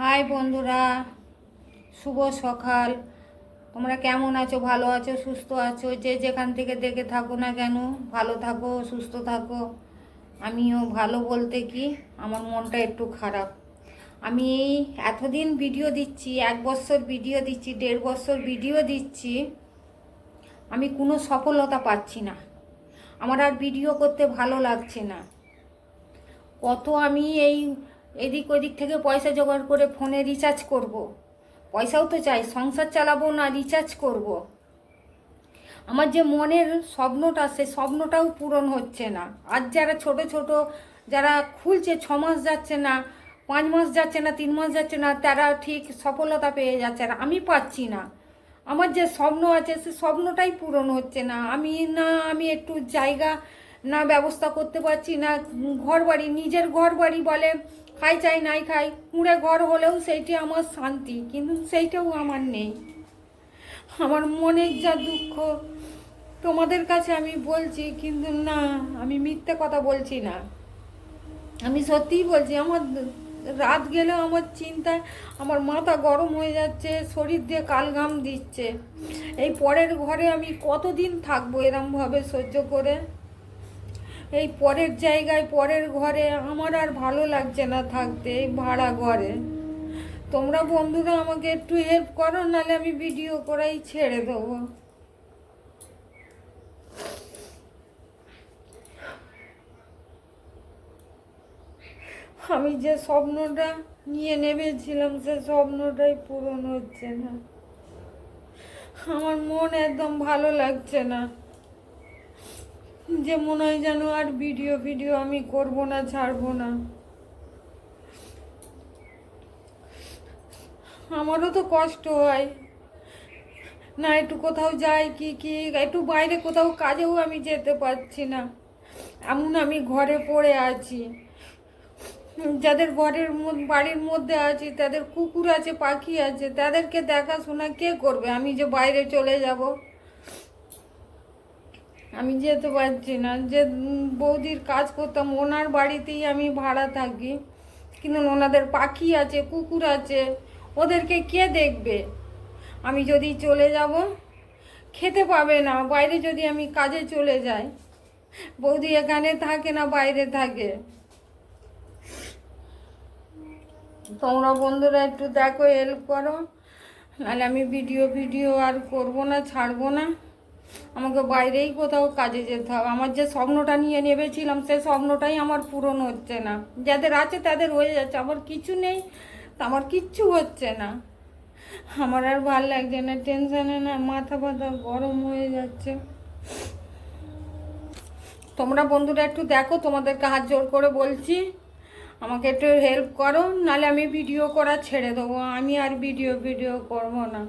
High বন্ধুরা, শুভ সকাল। তোমরা কেমন আছো? ভালো আছো, সুস্থ আছো? যে যেখান থেকে দেখে থাকো না কেন, ভালো থাকো, সুস্থ থাকো। আমিও ভালো বলতে কি, আমার মনটা একটু খারাপ। আমি এই এতদিন ভিডিও দিচ্ছি, 1 বছর ভিডিও দিচ্ছি, 1.5 বছর ভিডিও দিচ্ছি, আমি কোনো সফলতা পাচ্ছি না। আমার আর ভিডিও করতে ভালো লাগছে না। কত আমি এই এদিক ওদিক থেকে পয়সা জোগাড় করে ফোনে রিচার্জ করব। পয়সাও তো চাই, সংসার চালাবো না রিচার্জ করব। আমার যে মনের স্বপ্নটা, সে স্বপ্নটাও পূরণ হচ্ছে না। আজ যারা ছোট ছোট যারা খুলছে, 6 মাস যাচ্ছে না, 5 মাস যাচ্ছে না, 3 মাস যাচ্ছে না, তারা ঠিক সফলতা পেয়ে যাচ্ছে, আর আমি পাচ্ছি না। আমার যে স্বপ্ন আছে সে স্বপ্নটাই পূরণ হচ্ছে না। আমি একটু জায়গা না ব্যবস্থা করতে পারছি না। ঘর বাড়ি, নিজের ঘর বাড়ি বলে খাই চাই নাই খাই, কুঁড়ে ঘর হলেও সেইটি আমার শান্তি, কিন্তু সেইটাও আমার নেই। আমার মনের যা দুঃখ তোমাদের কাছে আমি বলছি, কিন্তু না, আমি মিথ্যে কথা বলছি না, আমি সত্যিই বলছি। আমার রাত গেলেও আমার চিন্তায় আমার মাথা গরম হয়ে যাচ্ছে, শরীর দিয়ে কালঘাম দিচ্ছে। এই পরের ঘরে আমি কতদিন থাকবো এরমভাবে সহ্য করে? এই পরের জায়গায়, পরের ঘরে আমার আর ভালো লাগছে না থাকতে, এই ভাড়া ঘরে। তোমরা বন্ধুরা আমাকে একটু হেল্প করো, নাহলে আমি ভিডিও করাই ছেড়ে দেবো। আমি যে স্বপ্নটা নিয়ে নেমেছিলাম, সে স্বপ্নটাই পূরণ হচ্ছে না। আমার মন একদম ভালো লাগছে না, যে মনে হয় যেন আর ভিডিও ভিডিও আমি করব না, ছাড়বো না। আমারও তো কষ্ট হয় না, একটু কোথাও যাই কি একটু বাইরে কোথাও কাজেও আমি যেতে পারছি না। এমন আমি ঘরে পড়ে আছি। যাদের বাড়ির মধ্যে আছে, তাদের কুকুর আছে, পাখি আছে, তাদেরকে দেখাশোনা কে করবে? আমি যে বাইরে চলে যাব, আমি যেতে পারছি না। যে বৌদির কাজ করতাম, ওনার বাড়িতেই আমি ভাড়া থাকি, কিন্তু ওনাদের পাখি আছে, কুকুর আছে, ওদেরকে কে দেখবে? আমি যদি চলে যাব, খেতে পাবে না। বাইরে যদি আমি কাজে চলে যাই, বৌদি এখানে থাকে না, বাইরে থাকে। তোমরা বন্ধুরা একটু দেখো, হেল্প করো, নাহলে আমি ভিডিও আর করবো না, ছাড়বো না। আমাকে বাইরেই কোথাও কাজে যেতে হবে। আমার যে স্বপ্নটা নিয়ে নেমেছিলাম, সে স্বপ্নটাই আমার পূরণ হচ্ছে না। যাদের আছে তাদের হয়ে যাচ্ছে, আমার কিছু নেই, আমার কিচ্ছু হচ্ছে না। আমার আর ভাল লাগছে না, টেনশনে না মাথা ব্যথা গরম হয়ে যাচ্ছে। তোমরা বন্ধুরা একটু দেখো, তোমাদেরকে হাত জোর করে বলছি, আমাকে একটু হেল্প করো, নাহলে আমি ভিডিও করা ছেড়ে দেবো। আমি আর ভিডিও করবো না।